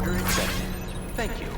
Order accepted. Thank you.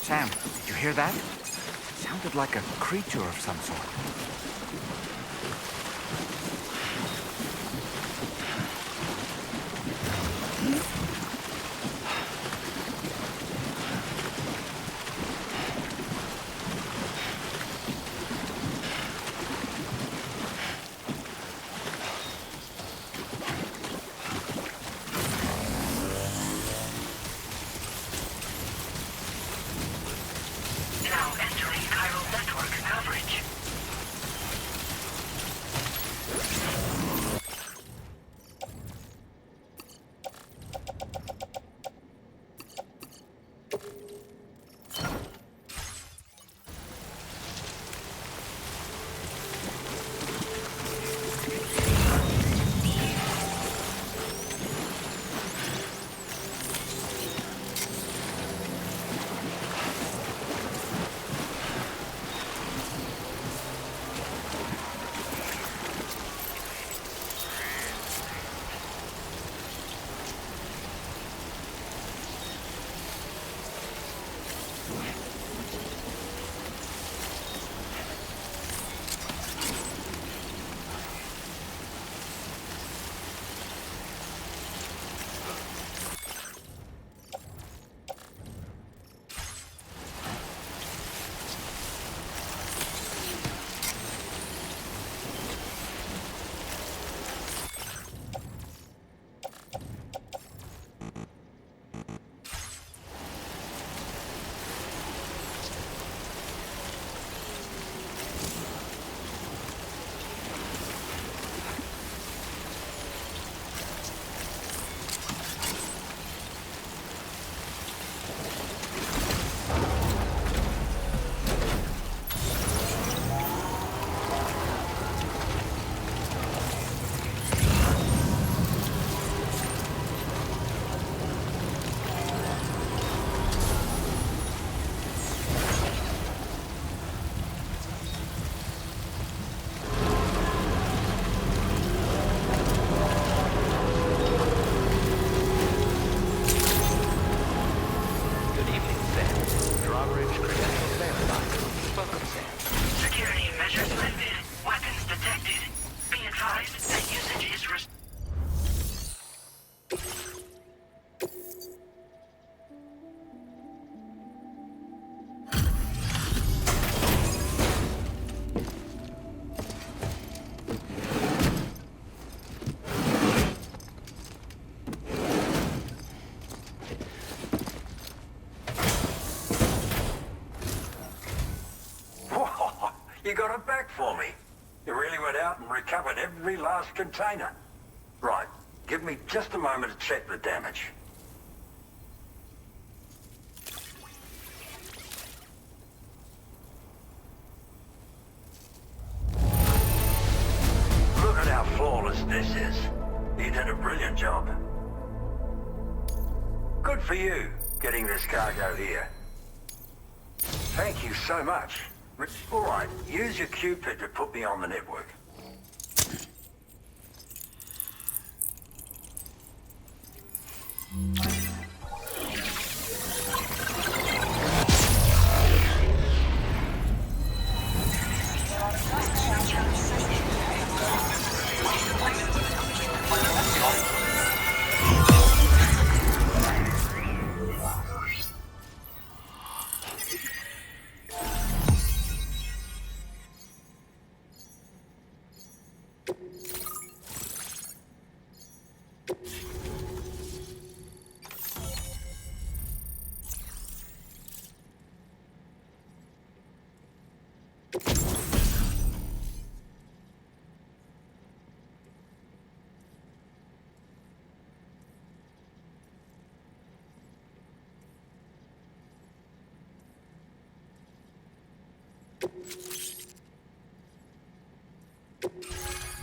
Sam, did you hear that? Sounded like a creature of some sort. You got it back for me. You really went out and recovered every last container. Right, give me just a moment to check the damage. small as this is, you did a brilliant job. Good for you, getting this cargo here. Thank you so much. All right, use your Cupid to put me on the network.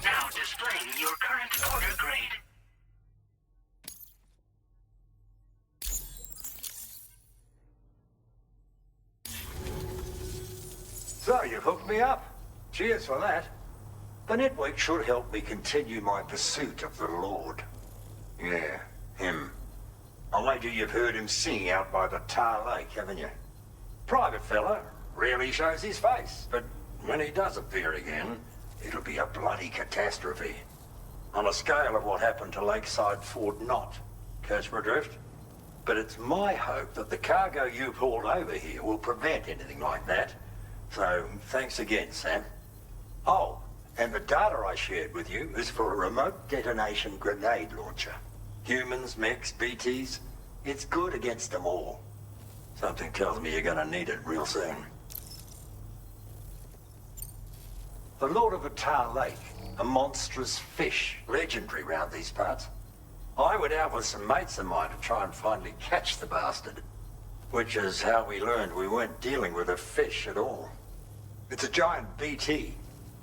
Now displaying your current order grade. So, you've hooked me up. Cheers for that. The network should help me continue my pursuit of the Lord. Yeah, him. I wager you've heard him sing out by the Tar Lake, haven't you? Private fella, rarely shows his face, but when he does appear again, it'll be a bloody catastrophe. On a scale of what happened to Lakeside Fort Knott. Catch my drift? But it's my hope that the cargo you hauled over here will prevent anything like that. So, thanks again, Sam. Oh, and the data I shared with you is for a remote detonation grenade launcher. Humans, mechs, BTs, it's good against them all. Something tells me you're gonna need it real soon. The Lord of the Tar Lake, a monstrous fish, legendary round these parts. I went out with some mates of mine to try and finally catch the bastard, which is how we learned we weren't dealing with a fish at all. It's a giant BT.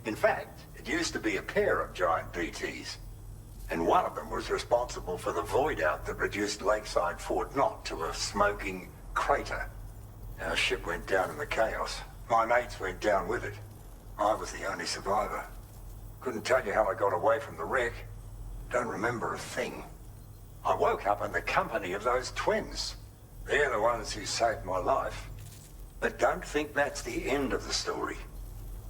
In fact, it used to be a pair of giant BTs, and one of them was responsible for the void out that reduced Lakeside Fort Knott to a smoking crater. Our ship went down in the chaos. My mates went down with it. I was the only survivor. Couldn't tell you how I got away from the wreck. Don't remember a thing. I woke up in the company of those twins. They're the ones who saved my life. But don't think that's the end of the story.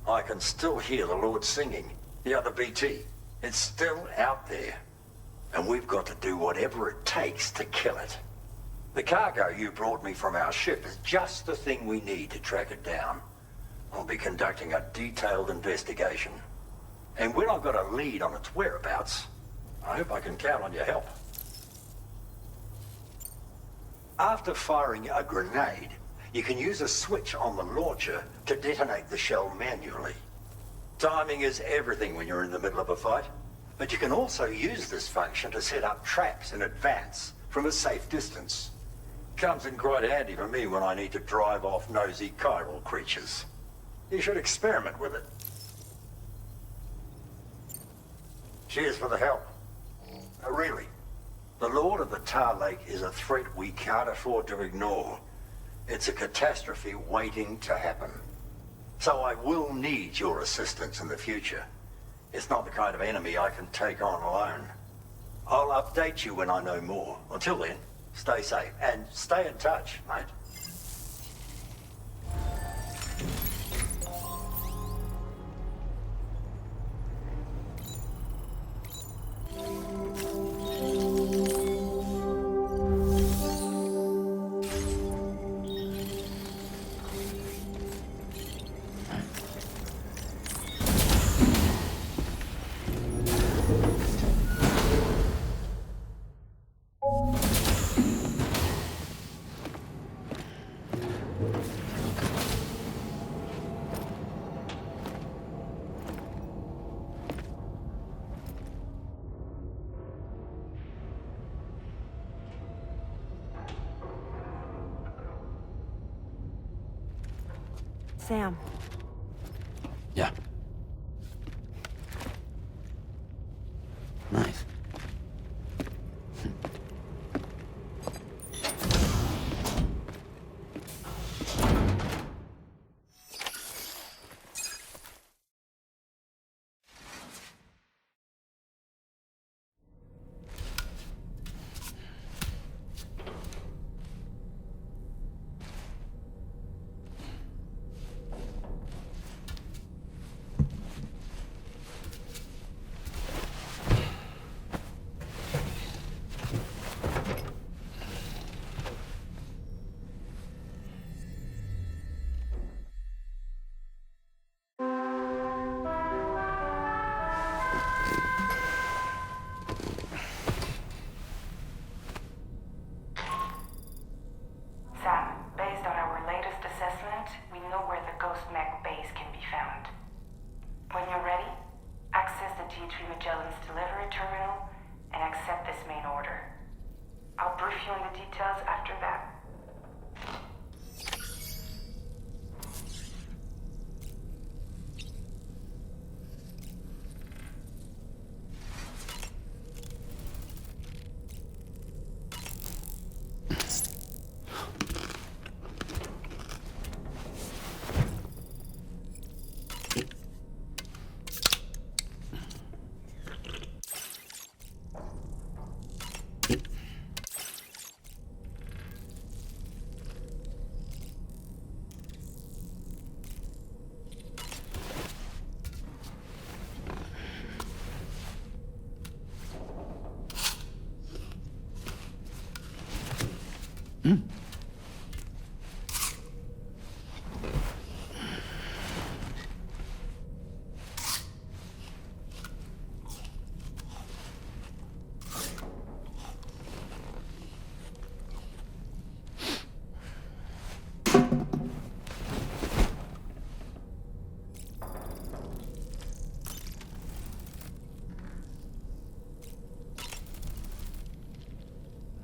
I can still hear the Lord singing, the other BT. It's still out there. And we've got to do whatever it takes to kill it. The cargo you brought me from our ship is just the thing we need to track it down. I'll be conducting a detailed investigation. And when I've got a lead on its whereabouts, I hope I can count on your help. After firing a grenade, you can use a switch on the launcher to detonate the shell manually. Timing is everything when you're in the middle of a fight, but you can also use this function to set up traps in advance from a safe distance. Comes in quite handy for me when I need to drive off nosy chiral creatures. You should experiment with it. Cheers for the help. Really, the Lord of the Tar Lake is a threat we can't afford to ignore. It's a catastrophe waiting to happen. So I will need your assistance in the future. It's not the kind of enemy I can take on alone. I'll update you when I know more. Until then, stay safe and stay in touch, mate. Sam. Yeah. Nice. Sam, based on our latest assessment, we know where the Ghost Mech base can be found. When you're ready, access the G3 Magellan's delivery terminal and accept this main order. I'll brief you on the details after that.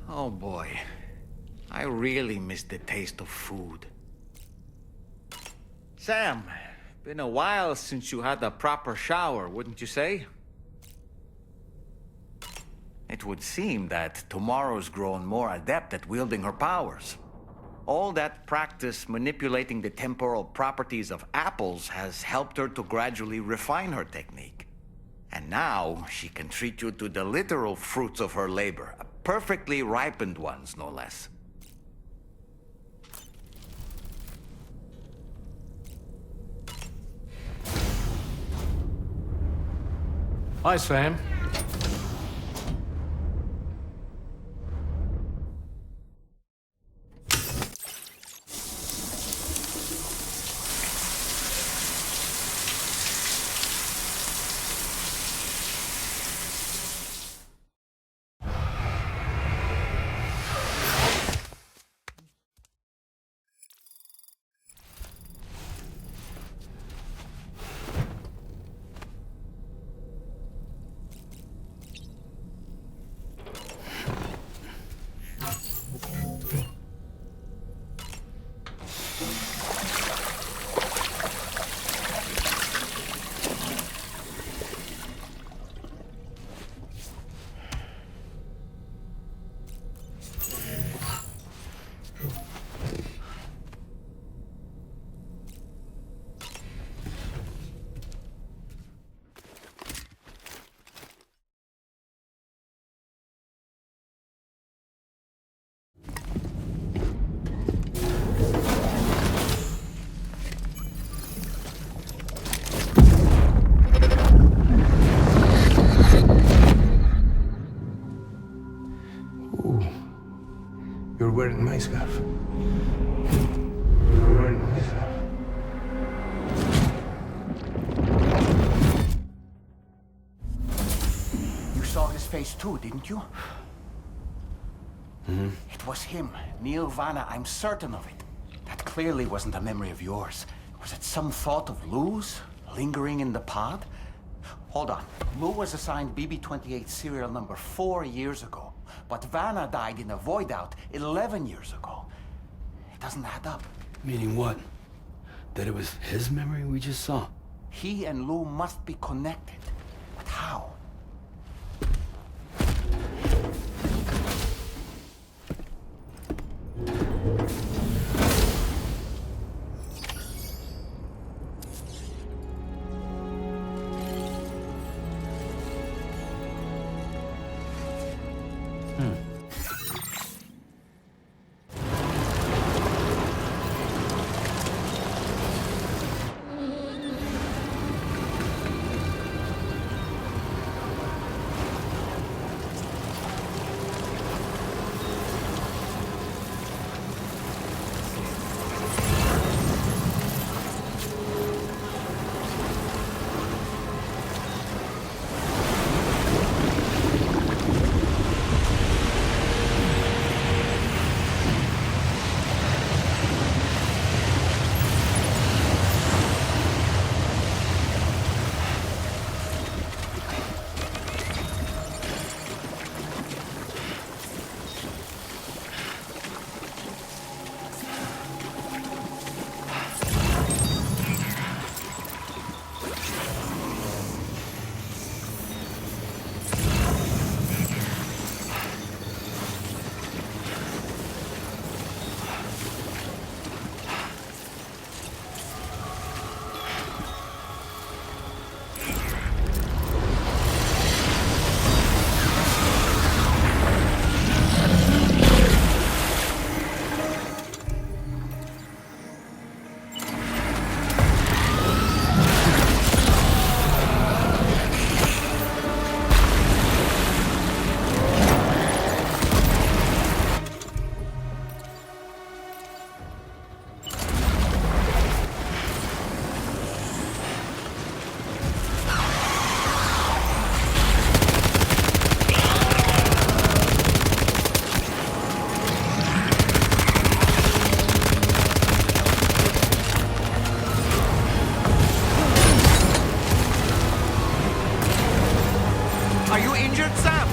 Oh boy. I really miss the taste of food. Sam, been a while since you had a proper shower, wouldn't you say? It would seem that tomorrow's grown more adept at wielding her powers. All that practice manipulating the temporal properties of apples has helped her to gradually refine her technique. And now she can treat you to the literal fruits of her labor, perfectly ripened ones, no less. Hi, Sam. You're wearing my scarf. You're wearing my scarf. You saw his face too, didn't you? Mm-hmm. It was him, Neil Vanna, I'm certain of it. That clearly wasn't a memory of yours. Was it some thought of Lou's, lingering in the pod? Hold on. Lou was assigned BB-28 serial number 4 years ago, but Vanna died in a void out 11 years ago. It doesn't add up. Meaning what? That it was his memory we just saw? He and Lou must be connected. But how? Are you injured, Sam?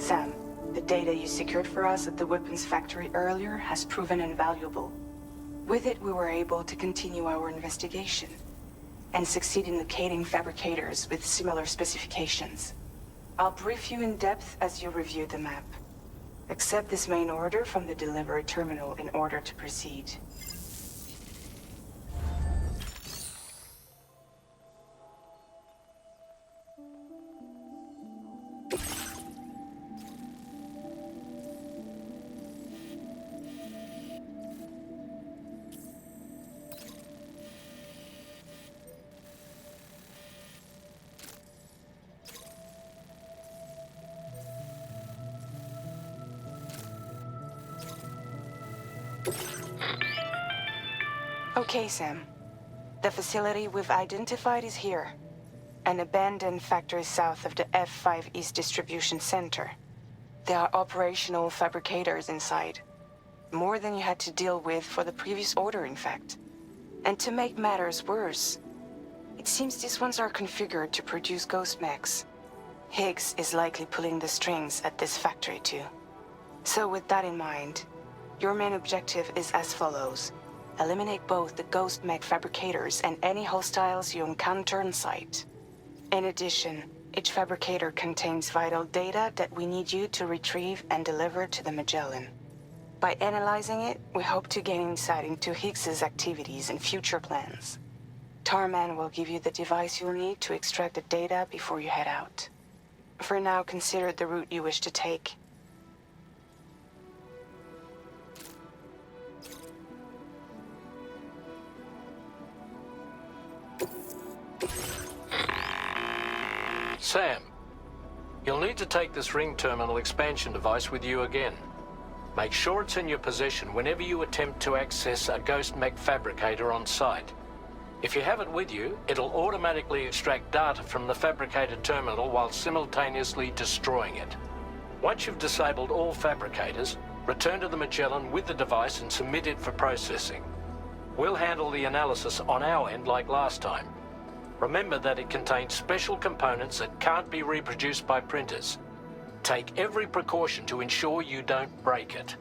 Sam, the data you secured for us at the weapons factory earlier has proven invaluable. With it, we were able to continue our investigation and succeed in locating fabricators with similar specifications. I'll brief you in depth as you review the map. Accept this main order from the delivery terminal in order to proceed. Okay, Sam. The facility we've identified is here. An abandoned factory south of the F5 East Distribution Center. There are operational fabricators inside. More than you had to deal with for the previous order, in fact. And to make matters worse, it seems these ones are configured to produce ghost mechs. Higgs is likely pulling the strings at this factory too. So with that in mind, your main objective is as follows. Eliminate both the ghost mech fabricators and any hostiles you encounter on site. In addition, each fabricator contains vital data that we need you to retrieve and deliver to the Magellan. By analyzing it, we hope to gain insight into Higgs's activities and future plans. Tarman will give you the device you'll need to extract the data before you head out. For now, consider the route you wish to take. Sam, you'll need to take this ring terminal expansion device with you again. Make sure it's in your possession whenever you attempt to access a ghost mech fabricator on site. If you have it with you, it'll automatically extract data from the fabricated terminal while simultaneously destroying it. Once you've disabled all fabricators, return to the Magellan with the device and submit it for processing. We'll handle the analysis on our end like last time. Remember that it contains special components that can't be reproduced by printers. Take every precaution to ensure you don't break it.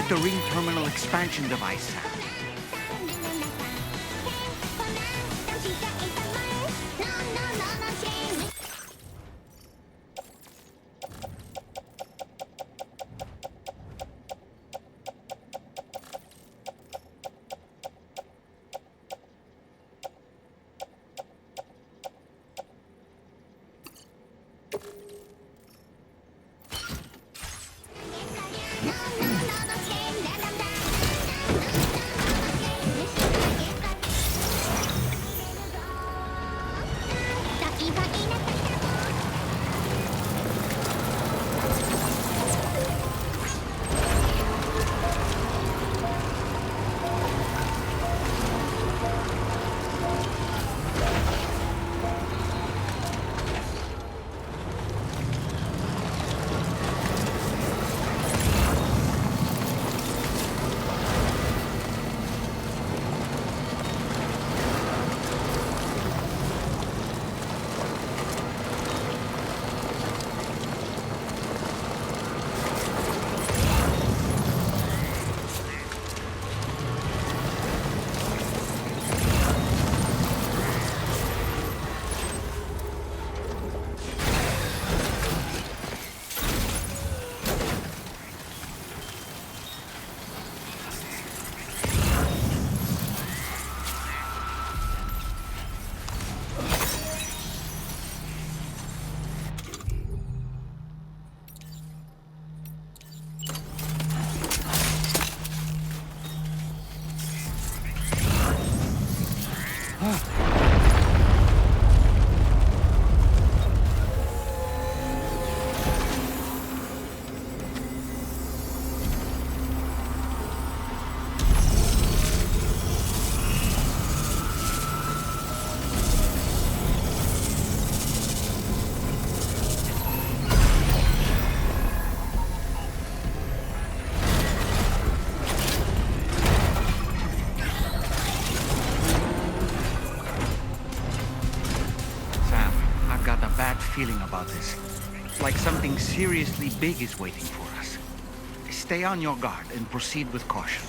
get the ring terminal expansion device, Sam. Feeling about this. Like something seriously big is waiting for us. Stay on your guard and proceed with caution.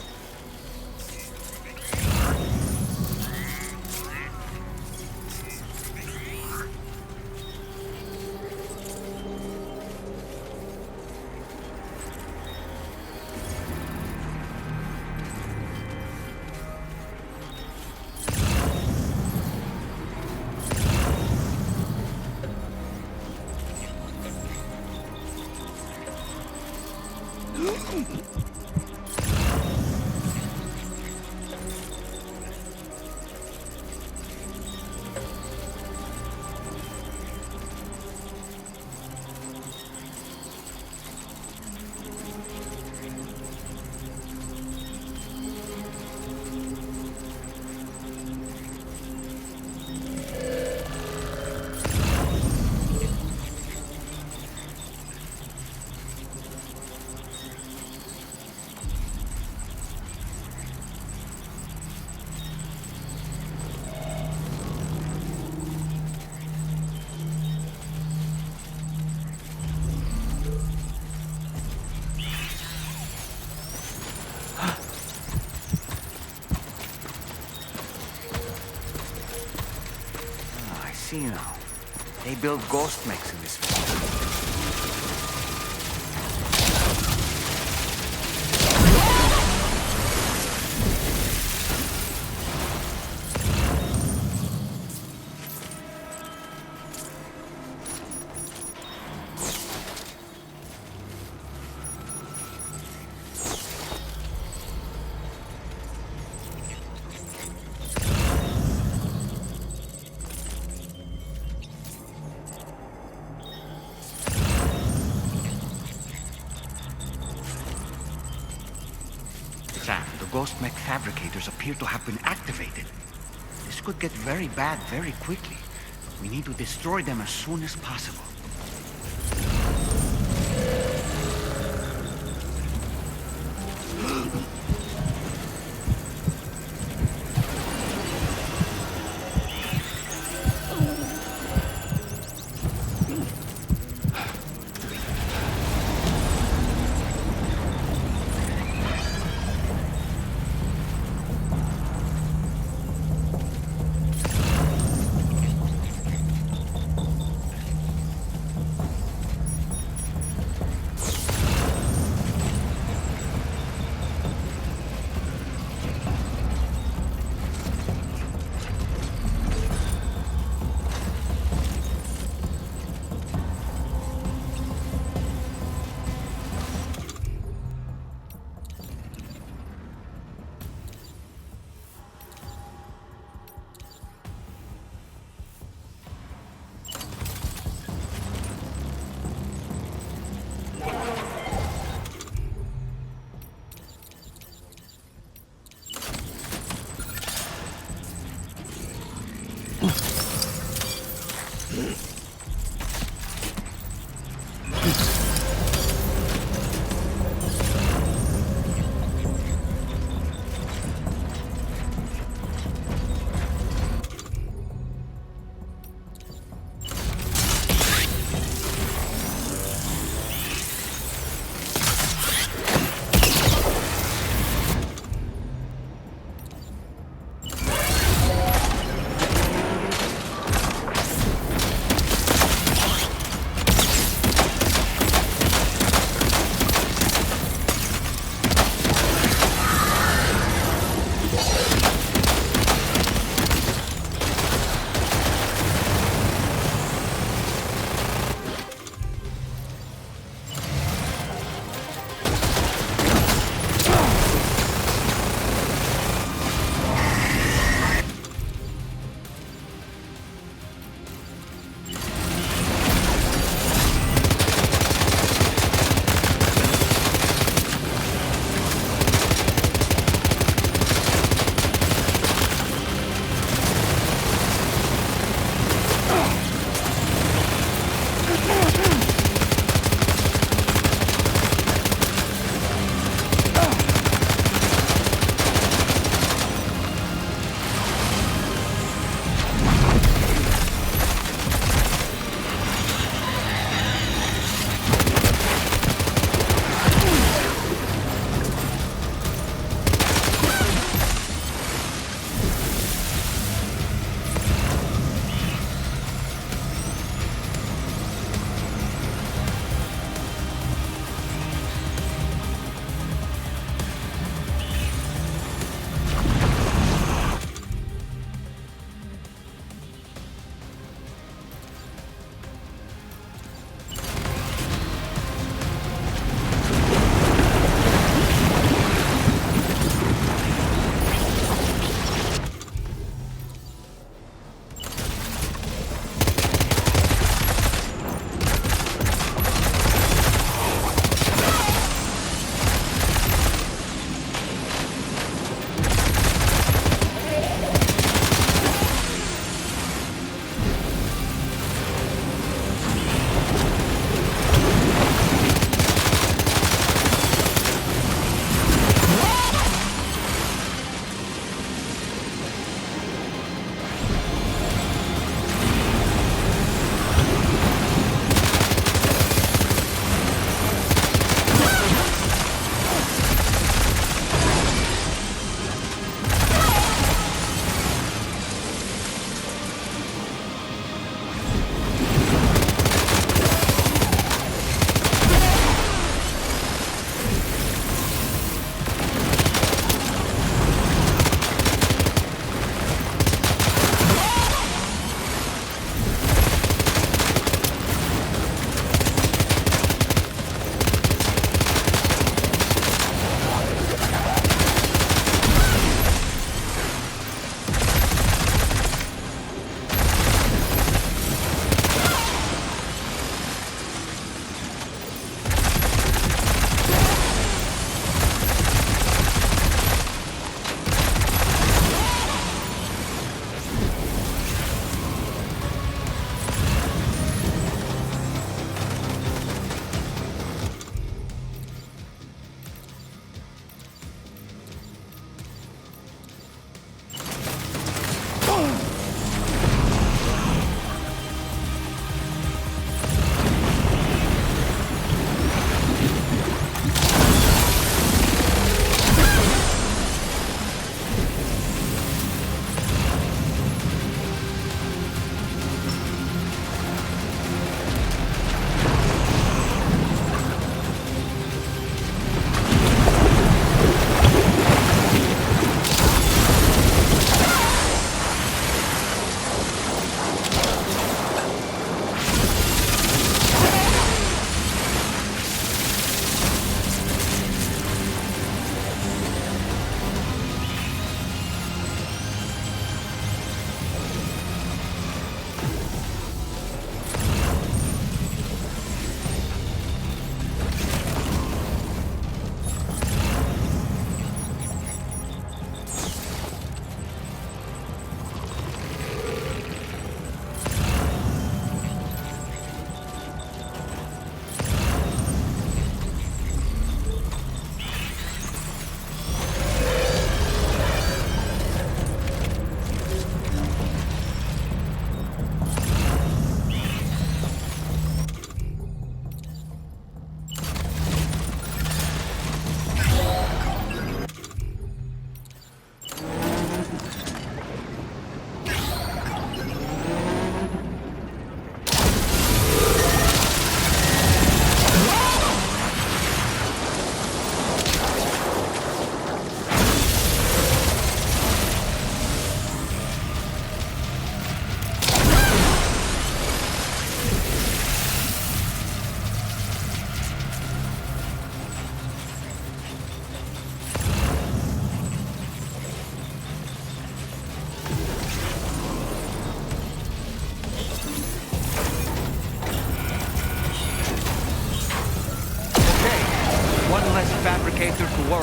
See now. They build ghost mechs in this facility. The ghost mech fabricators appear to have been activated. This could get very bad very quickly. We need to destroy them as soon as possible.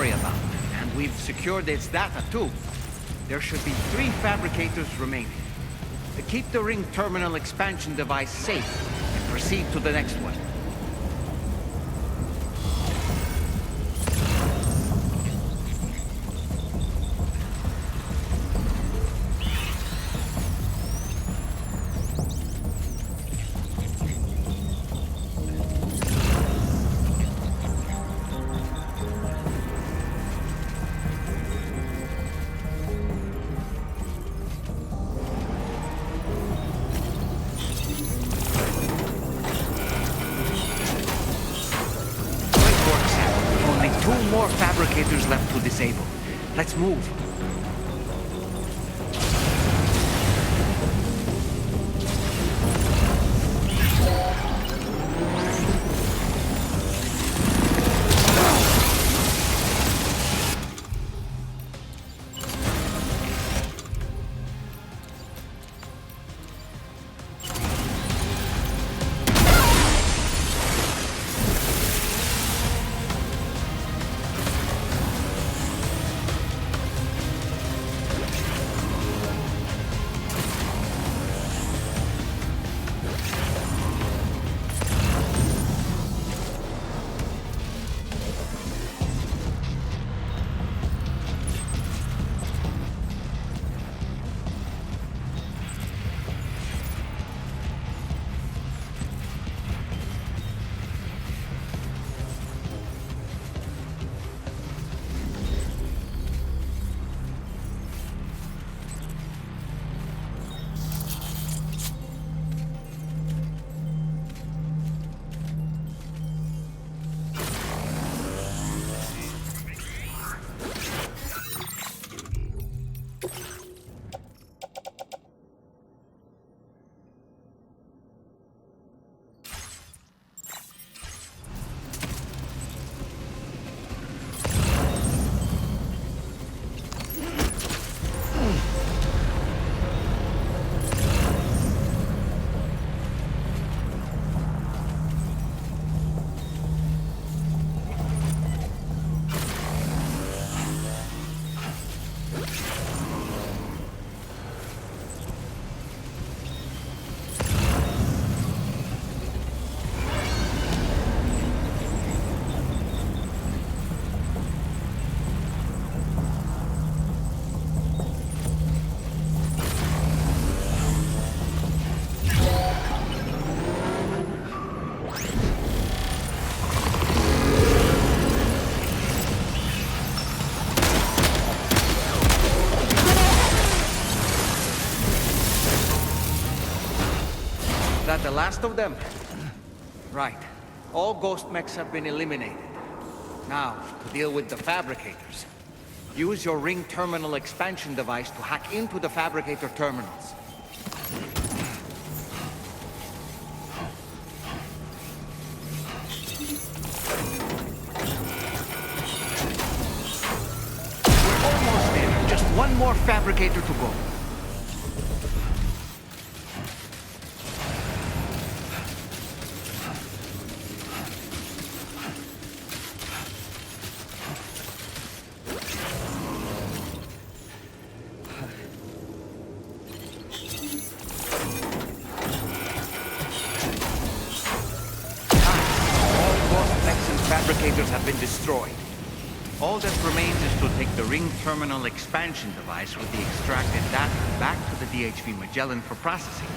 worry about, and we've secured its data too. There should be 3 fabricators remaining. Keep the ring terminal expansion device safe and proceed to the next one. Fabricators left to disable. Let's move. That the last of them? Right. All ghost mechs have been eliminated. Now, to deal with the fabricators. Use your ring terminal expansion device to hack into the fabricator terminals. We're almost there. Just one more fabricator to go. Fabricators have been destroyed. All that remains is to take the ring terminal expansion device with the extracted data back to the DHV Magellan for processing.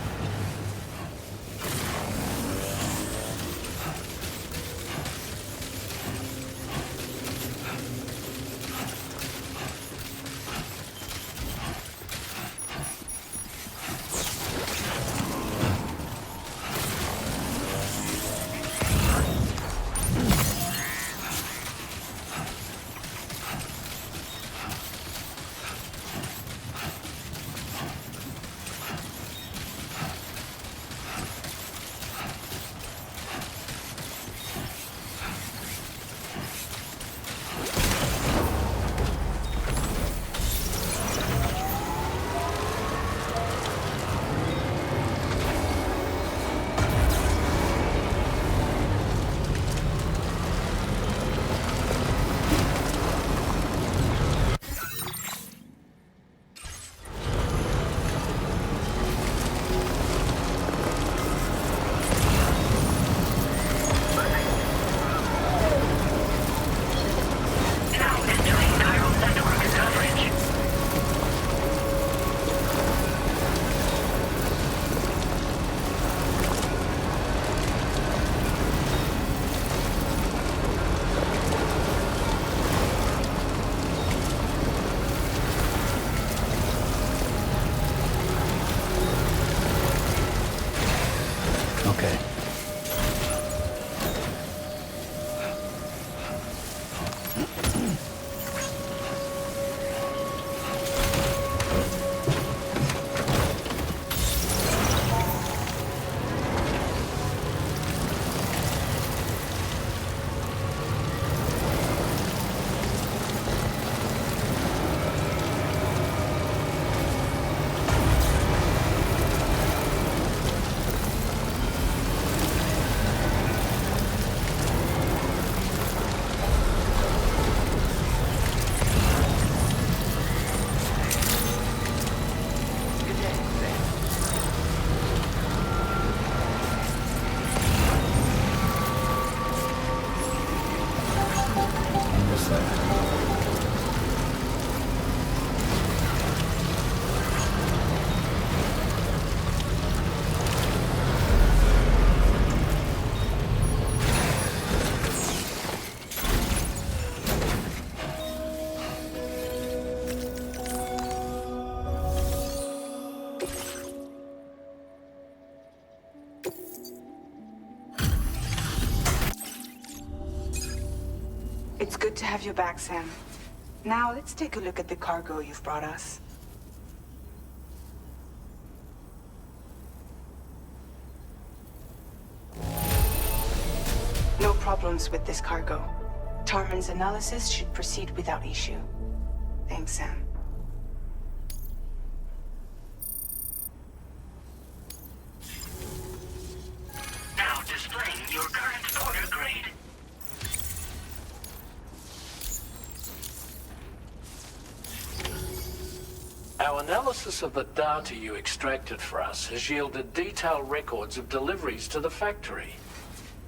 It's good to have you back, Sam. Now, let's take a look at the cargo you've brought us. No problems with this cargo. Tarman's analysis should proceed without issue. Thanks, Sam. Now displaying your current order grade. Our analysis of the data you extracted for us has yielded detailed records of deliveries to the factory.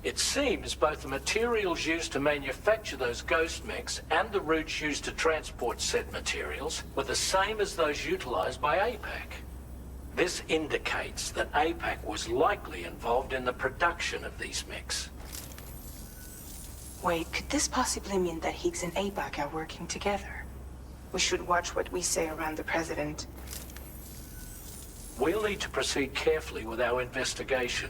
It seems both the materials used to manufacture those ghost mechs and the routes used to transport said materials were the same as those utilized by APAC. This indicates that APAC was likely involved in the production of these mechs. Wait, could this possibly mean that Higgs and APAC are working together? We should watch what we say around the President. We'll need to proceed carefully with our investigation.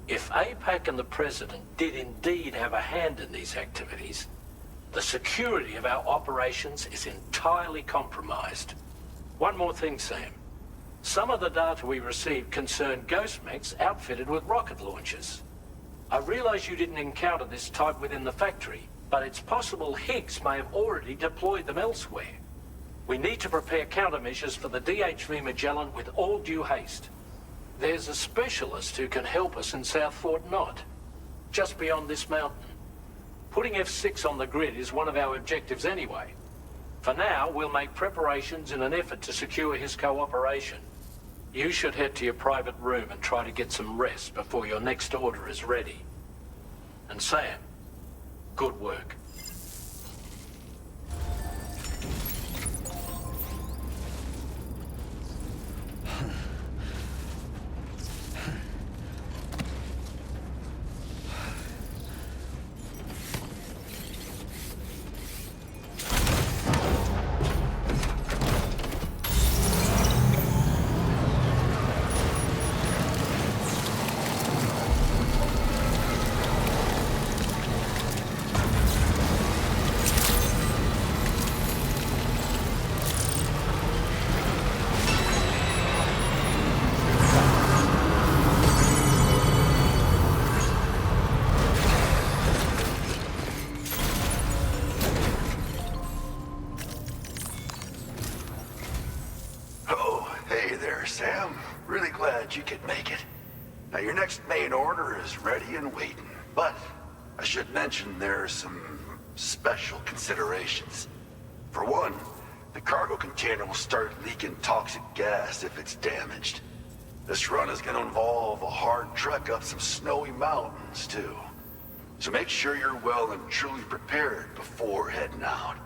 If APAC and the President did indeed have a hand in these activities, the security of our operations is entirely compromised. One more thing, Sam. Some of the data we received concerned ghost mechs outfitted with rocket launchers. I realize you didn't encounter this type within the factory, but it's possible Higgs may have already deployed them elsewhere. We need to prepare countermeasures for the DHV Magellan with all due haste. There's a specialist who can help us in South Fort Knott, just beyond this mountain. Putting F6 on the grid is one of our objectives anyway. For now, we'll make preparations in an effort to secure his cooperation. You should head to your private room and try to get some rest before your next order is ready. And Sam, good work. Sam. Really glad you could make it. Now, your next main order is ready and waiting. But I should mention there are some special considerations. For one, the cargo container will start leaking toxic gas if it's damaged. This run is going to involve a hard trek up some snowy mountains, too. So make sure you're well and truly prepared before heading out.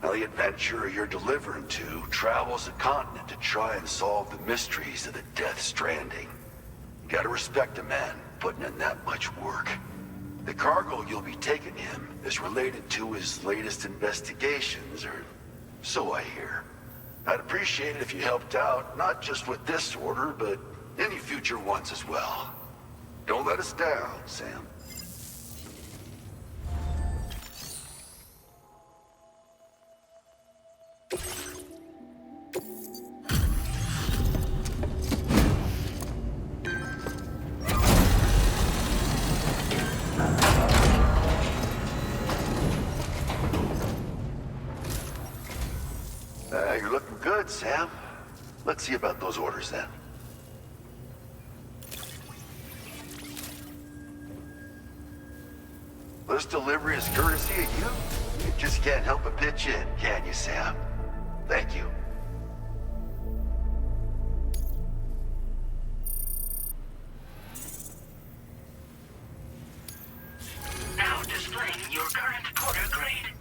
Now, the adventurer you're delivering to travels a continent to try and solve the mysteries of the Death Stranding. You gotta respect a man putting in that much work. The cargo you'll be taking him is related to his latest investigations, or so I hear. I'd appreciate it if you helped out, not just with this order, but any future ones as well. Don't let us down, Sam. You're looking good, Sam. Let's see about those orders then. This delivery is courtesy of you? You just can't help but pitch in, can you, Sam? Thank you. Now displaying your current order grade.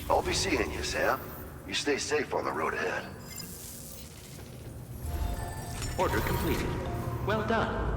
I'll be seeing you, Sam. You stay safe on the road ahead. Order completed. Well done.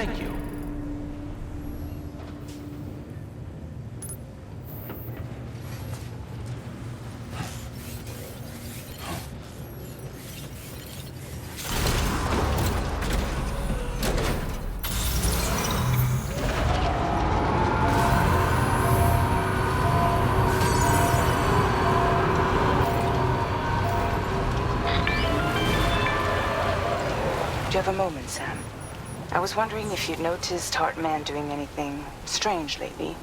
Thank you. Do you have a moment, Sam? I was wondering if you'd noticed Hartman doing anything strange lately.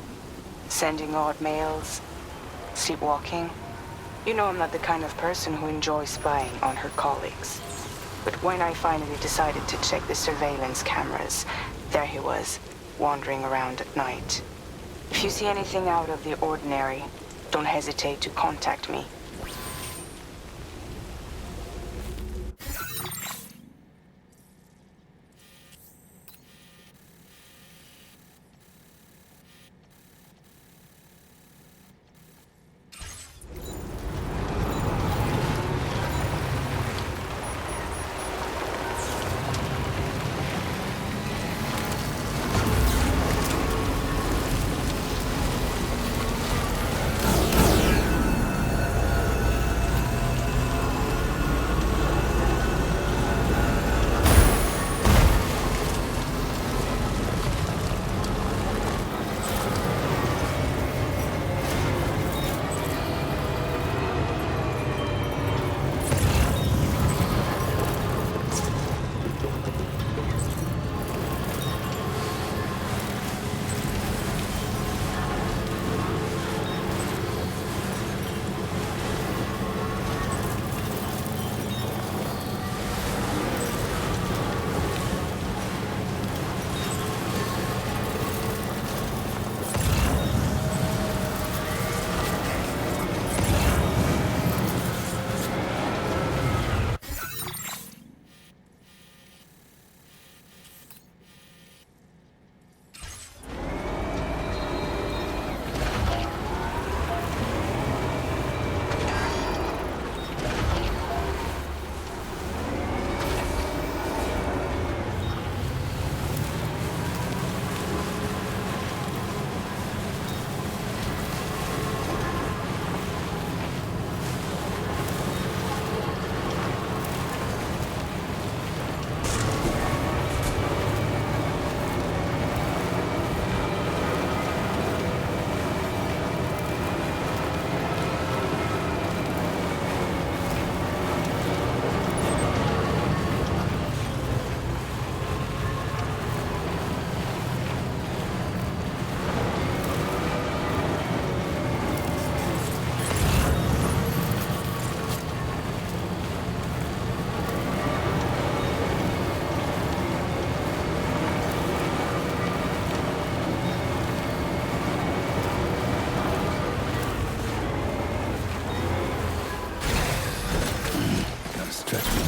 Sending odd mails, sleepwalking. You know I'm not the kind of person who enjoys spying on her colleagues. But when I finally decided to check the surveillance cameras, there he was, wandering around at night. If you see anything out of the ordinary, don't hesitate to contact me.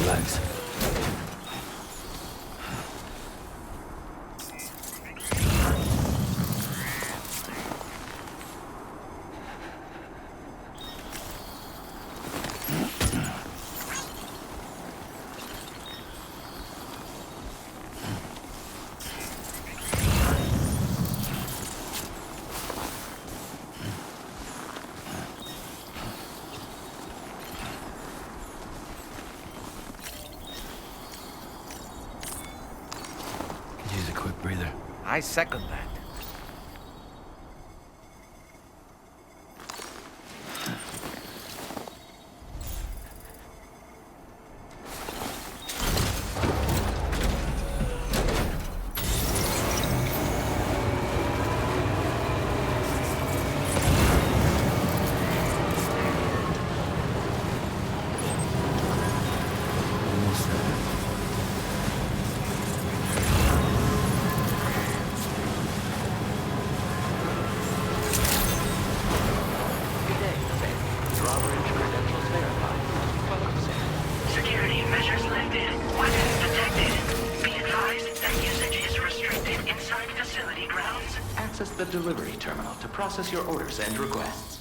legs. Use a quick breather. I second that. Almost there. Good day, Sam. Drawbridge credentials verified. Welcome, Sam. Security measures lifted. Weapons detected. Be advised that usage is restricted inside facility grounds. Access the delivery terminal to process your orders and requests.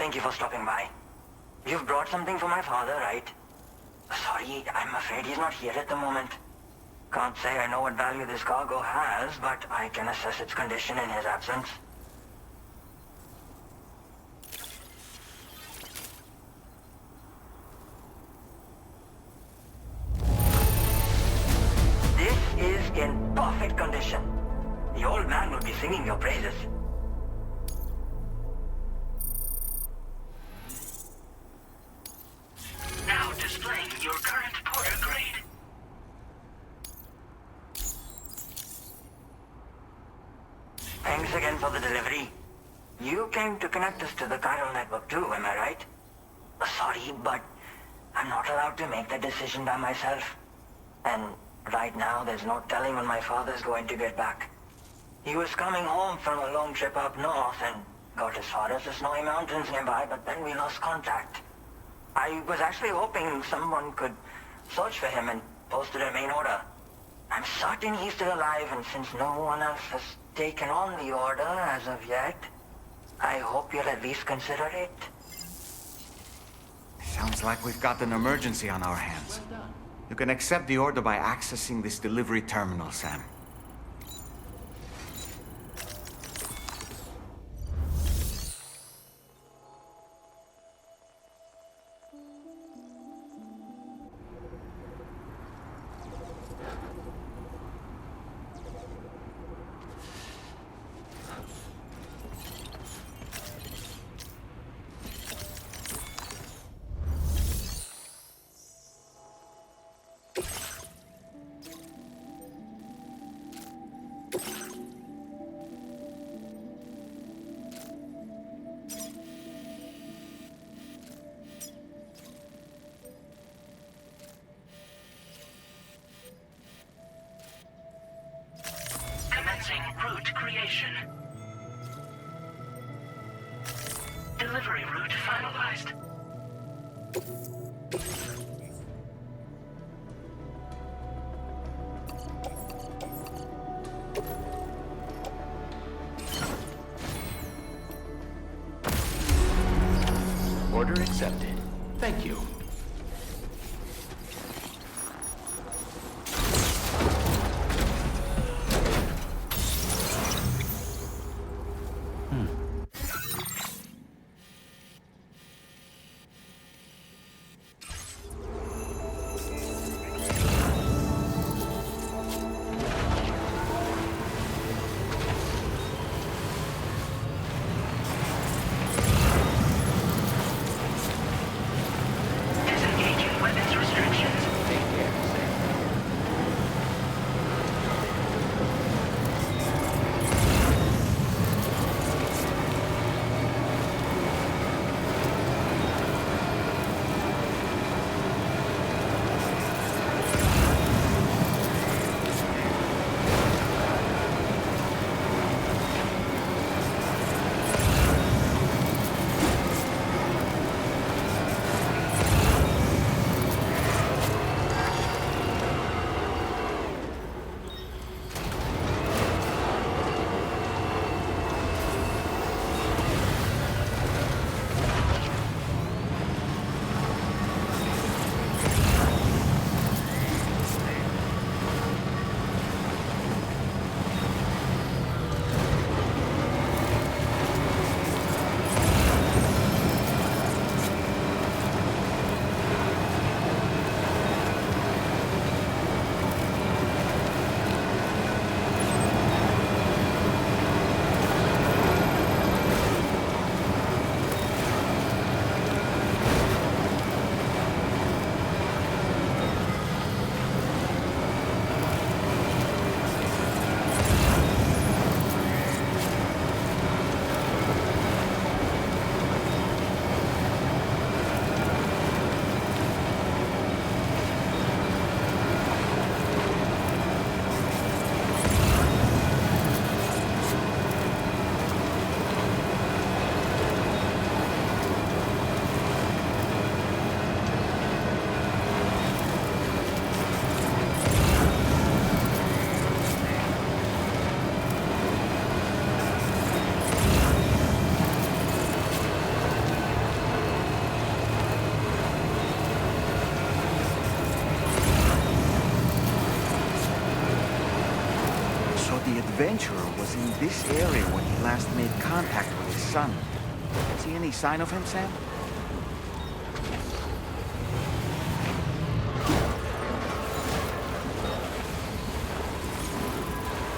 thank you for stopping by. You've brought something for my father, right? Sorry, I'm afraid he's not here at the moment. Can't say I know what value this cargo has, but I can assess its condition in his absence. This is in perfect condition. The old man will be singing your praises. Now displaying your current porter grade. Thanks again for the delivery. You came to connect us to the chiral network too, am I right? Sorry, but I'm not allowed to make that decision by myself. And right now, there's no telling when my father's going to get back. He was coming home from a long trip up north and got as far as the snowy mountains nearby, but then we lost contact. I was actually hoping someone could search for him and posted a main order. I'm certain he's still alive, and since no one else has taken on the order as of yet, I hope you'll at least consider it. Sounds like we've got an emergency on our hands. You can accept the order by accessing this delivery terminal, Sam. Commencing route creation. Delivery route finalized. Order accepted. Thank you. adventurer was in this area when he last made contact with his son. See any sign of him, Sam?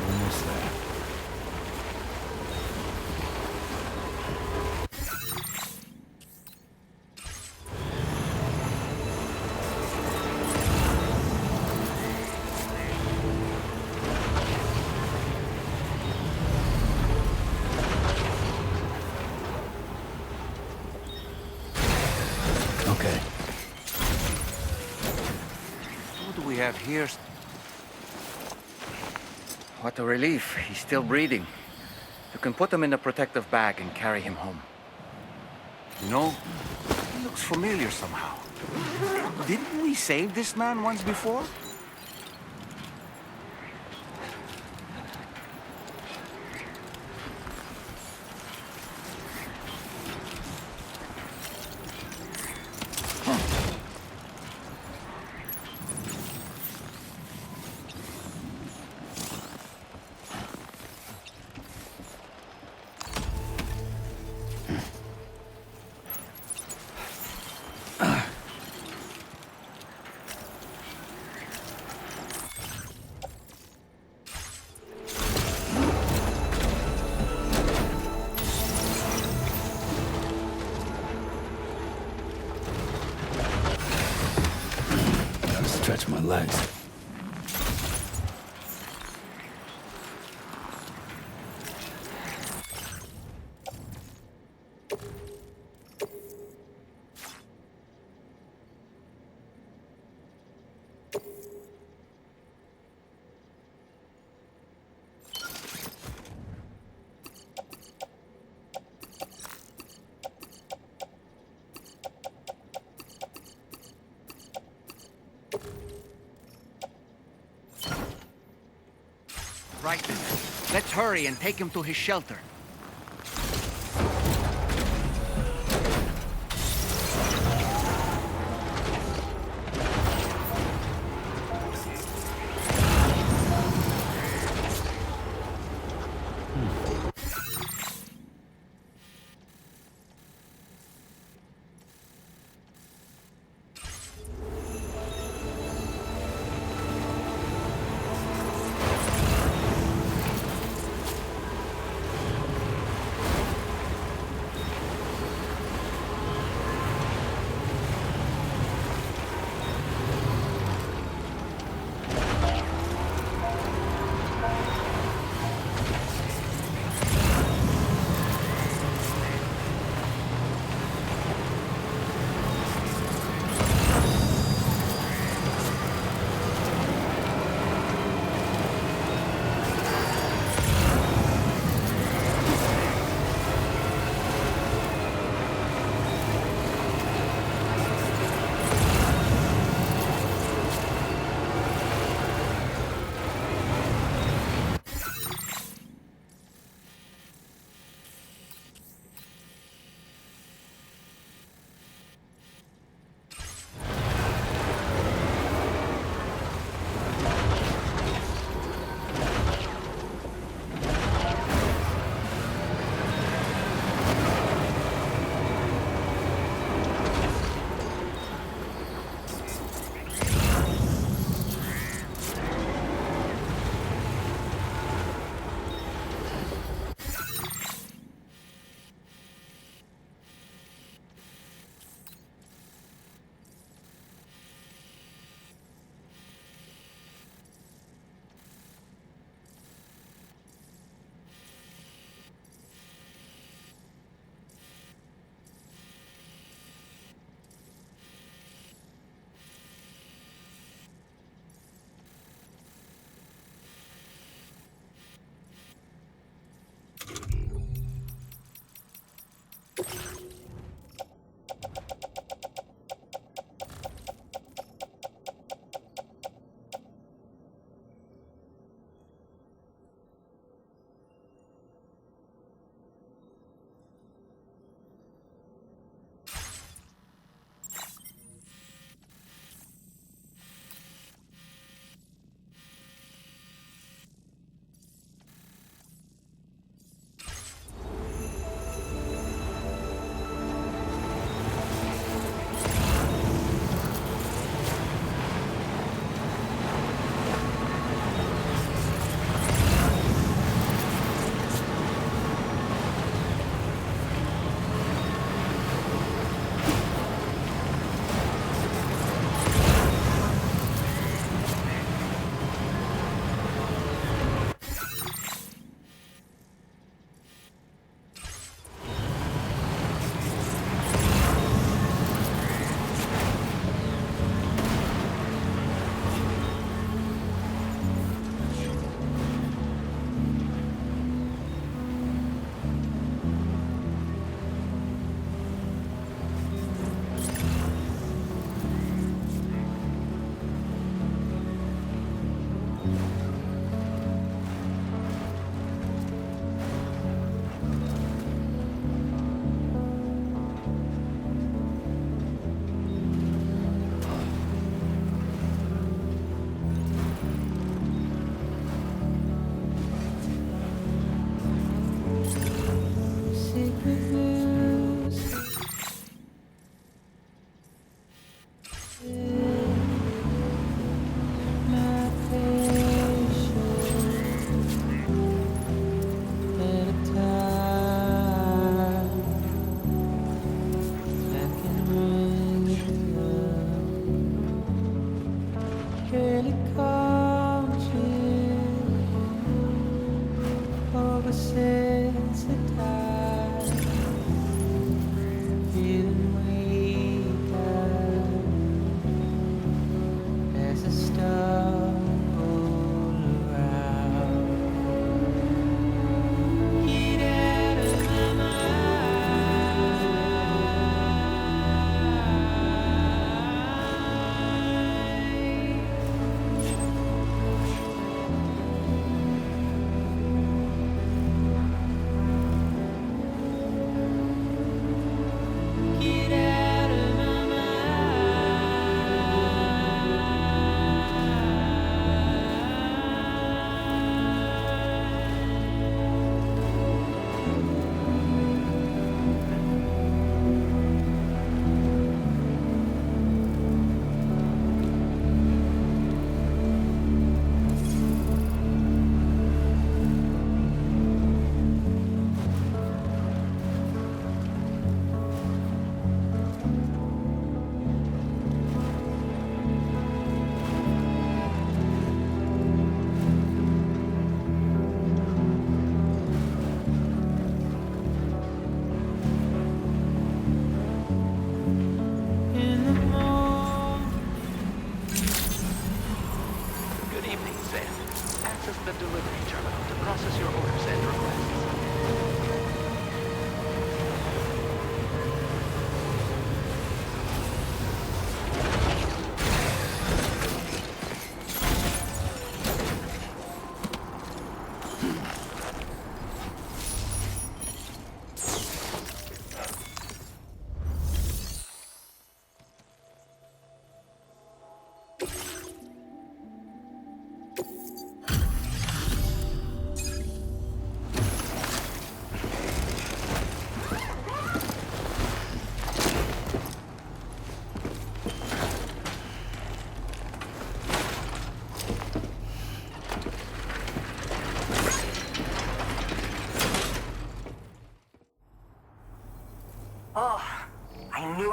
Almost there. Okay. What do we have here? What a relief. He's still breathing. You can put him in a protective bag and carry him home. You know, he looks familiar somehow. Didn't we save this man once before? Gotta stretch my legs. Right then. Let's hurry and take him to his shelter.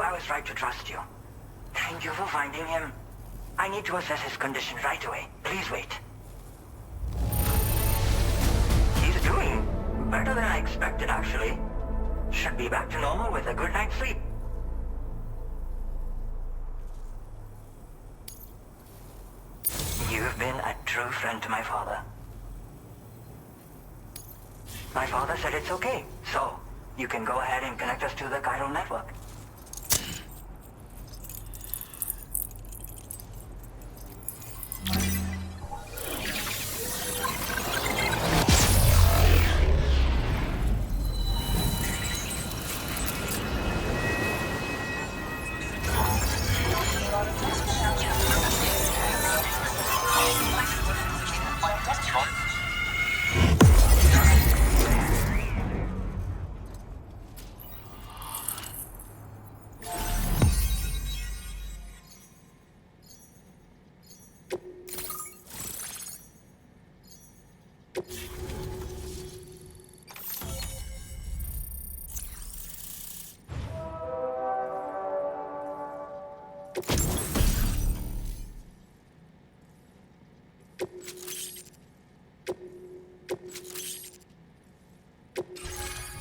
I was right to trust you. Thank you for finding him. I need to assess his condition right away. Please wait. He's doing better than I expected, actually. Should be back to normal with a good night's sleep. You've been a true friend to my father. My father said it's okay, so you can go ahead and connect us to the chiral network.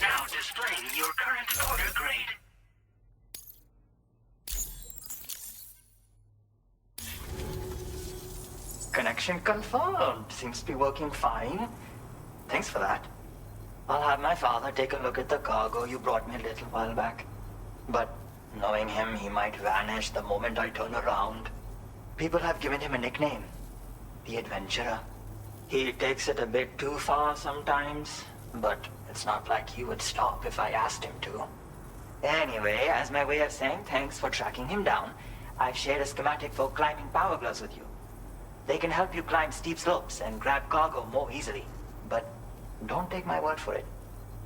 Now displaying your current order grade. Connection confirmed. Seems to be working fine. Thanks for that. I'll have my father take a look at the cargo you brought me a little while back. But knowing him, he might vanish the moment I turn around. People have given him a nickname. The Adventurer. He takes it a bit too far sometimes, but it's not like he would stop if I asked him to. Anyway, as my way of saying thanks for tracking him down, I've shared a schematic for climbing power gloves with you. They can help you climb steep slopes and grab cargo more easily. But don't take my word for it.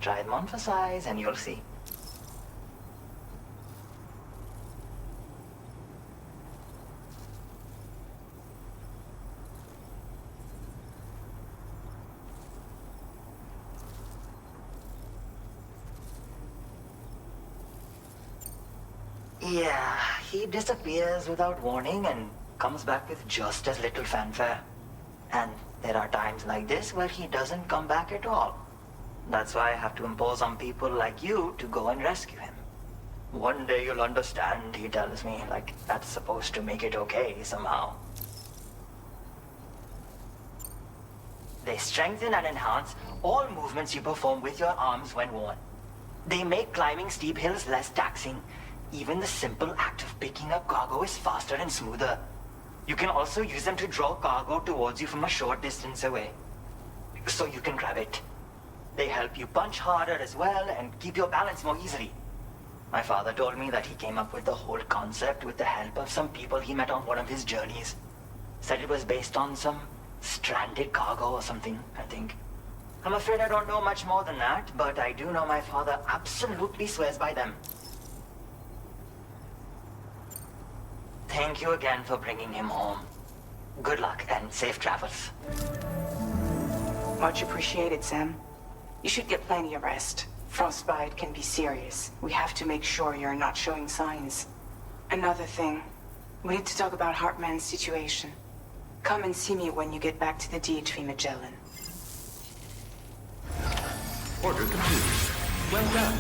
Try them on for size and you'll see. Yeah, he disappears without warning and comes back with just as little fanfare. And there are times like this where he doesn't come back at all. That's why I have to impose on people like you to go and rescue him. One day you'll understand, he tells me, like that's supposed to make it okay somehow. They strengthen and enhance all movements you perform with your arms when worn. They make climbing steep hills less taxing. Even the simple act of picking up cargo is faster and smoother. You can also use them to draw cargo towards you from a short distance away, so you can grab it. They help you punch harder as well and keep your balance more easily. My father told me that he came up with the whole concept with the help of some people he met on one of his journeys. Said it was based on some stranded cargo or something, I think. I'm afraid I don't know much more than that, but I do know my father absolutely swears by them. Thank you again for bringing him home. Good luck and safe travels. Much appreciated, Sam. You should get plenty of rest. Frostbite can be serious. We have to make sure you're not showing signs. Another thing, we need to talk about Hartman's situation. Come and see me when you get back to the DHV Magellan. Order complete. Well done.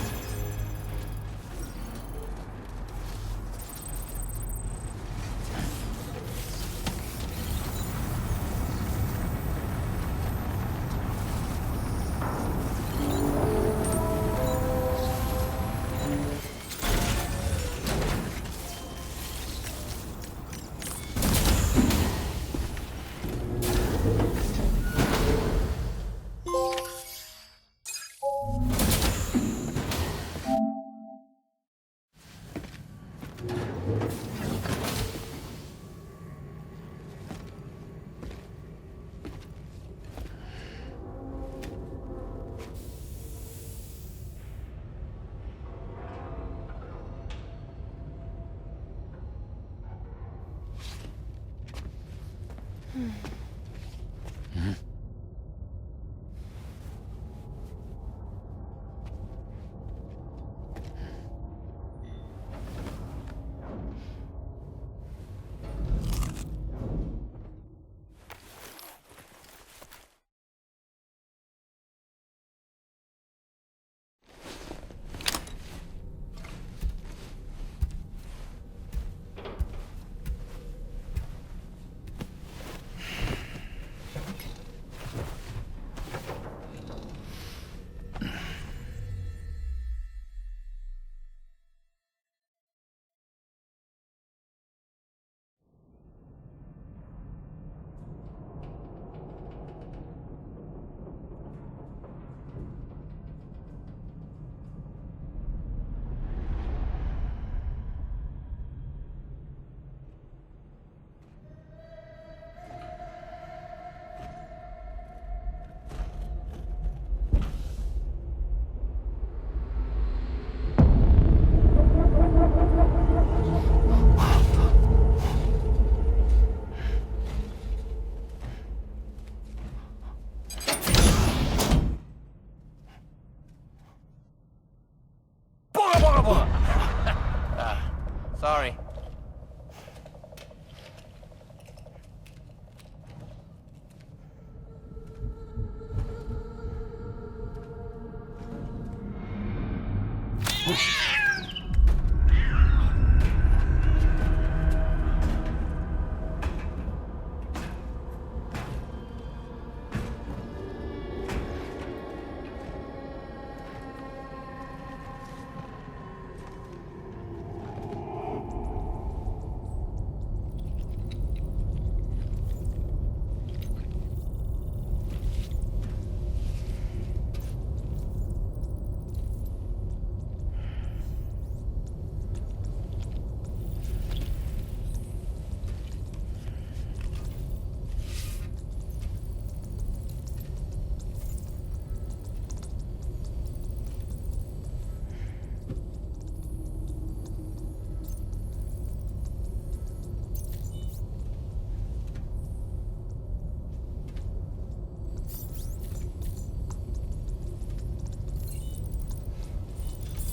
Sorry.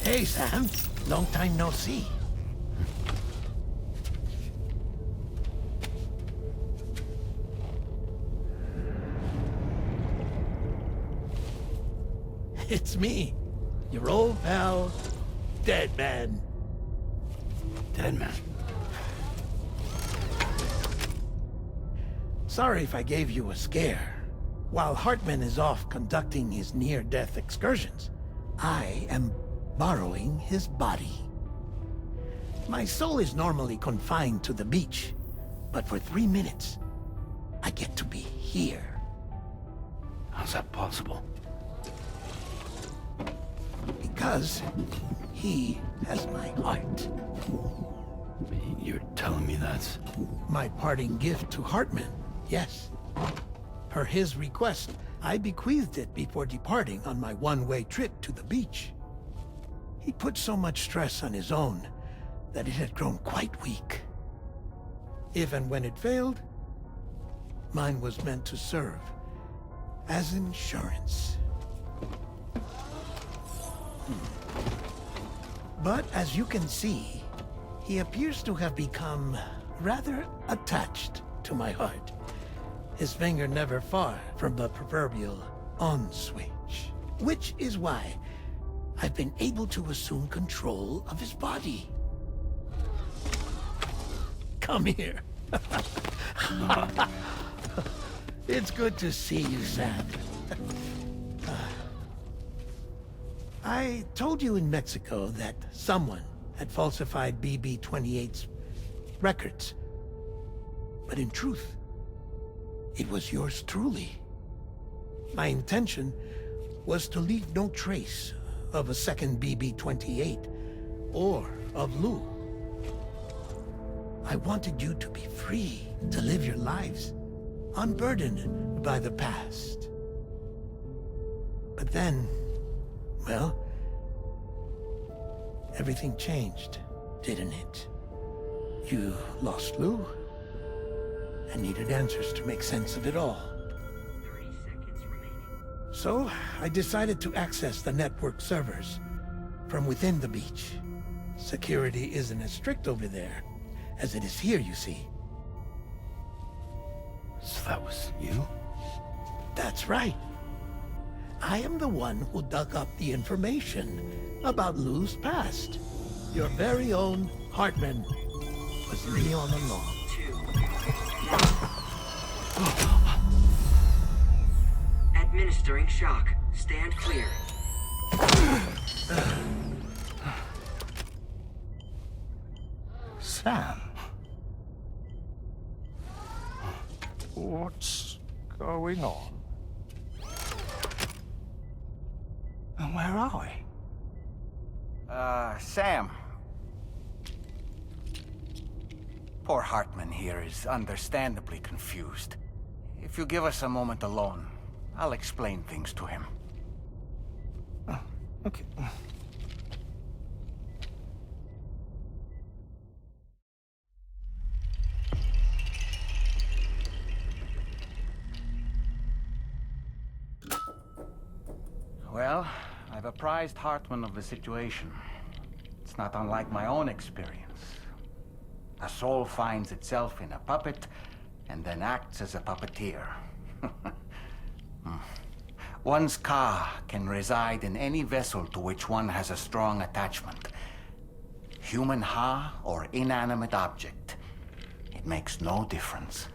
Hey, Sam. Long time no see. It's me, your old pal, Dead Man. Dead Man? Sorry if I gave you a scare. While Hartman is off conducting his near-death excursions, I am borrowing his body. My soul is normally confined to the beach, but for 3 minutes, I get to be here. How's that possible? Because he has my heart. You're telling me that's... My parting gift to Hartman, yes. Per his request, I bequeathed it before departing on my one-way trip to the beach. He put so much stress on his own that it had grown quite weak. If and when it failed, mine was meant to serve as insurance. But as you can see, he appears to have become rather attached to my heart. His finger never far from the proverbial on switch. Which is why I've been able to assume control of his body. Come here. It's good to see you, Sam. I told you in Mexico that someone had falsified BB-28's records. But in truth, it was yours truly. My intention was to leave no trace of a second BB-28 or of Lou. I wanted you to be free to live your lives, unburdened by the past. But then, well, everything changed, didn't it? You lost Lou, and needed answers to make sense of it all. 30 seconds remaining. So, I decided to access the network servers from within the beach. Security isn't as strict over there as it is here, you see. So that was you? That's right. I am the one who dug up the information about Lou's past. Your very own Hartman was me all along. 2. Administering shock. Stand clear. Sam. What's going on? And where are we? Sam. Poor Hartman here is understandably confused. If you give us a moment alone, I'll explain things to him. Oh, okay. Well, I've apprised Hartman of the situation. It's not unlike my own experience. A soul finds itself in a puppet and then acts as a puppeteer. One's ka can reside in any vessel to which one has a strong attachment. Human ha or inanimate object. It makes no difference.